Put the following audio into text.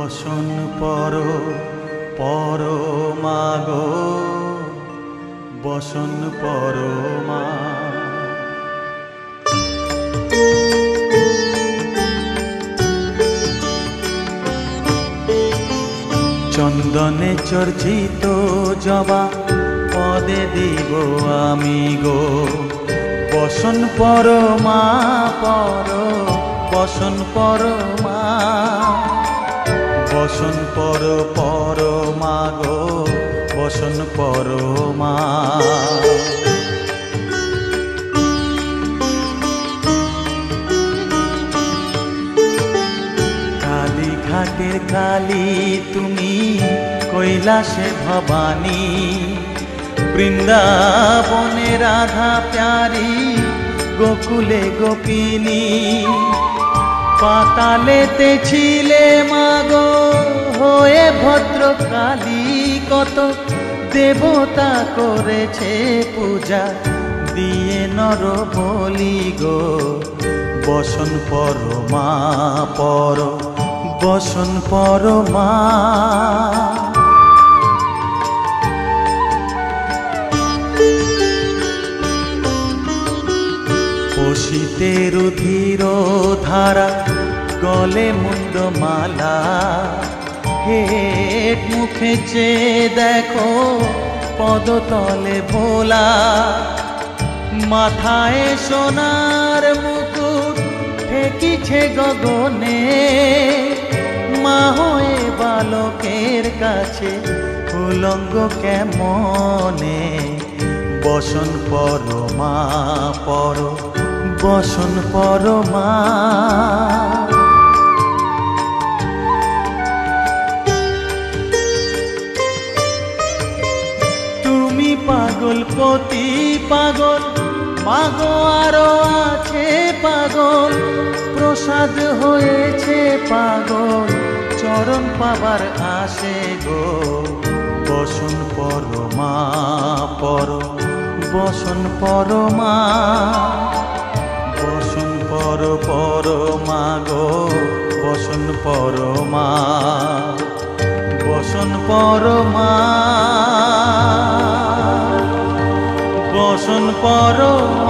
বসন পরমা গো, বসন পরমা। চন্দনে চর্চিত জবা পদে দিব আমি গো, বসন পরমা বসন পরমা। বসন পরমা গো, বসন পরমা। কালী ঘাটের কালী তুমি, কৈলাসে ভবানী, বৃন্দাবনে রাধা প্যারি, গোকুলে গোপিনী। পাতালেতে ছিলে মাগো হয়ে ভদ্রকালী, কত দেবতা করেছে পূজা দিয়ে নর বলি গো, বসন পরমা বসন পরমা। পশিতে রুধির ধারা, গলে মুন্ডমালা, হেট মুখে চেয়ে দেখো পদতলে ভোলা। মাথায় সোনার মুকুট ঠেকিছে গগনে, মা হয়ে বালকের কাছে উলঙ্গ কেমনে, বসন পরমা বসন পরমা। তুমি পাগল পতি পাগল, মাগো আরো আছে পাগল, প্রসাদ হয়েছে পাগল, চরণ পাবার আসে গো, বসন পরমা বসন পরমা। বসন পরমা গো, বসন পরমা, বসন পরমা, বসন পরমা।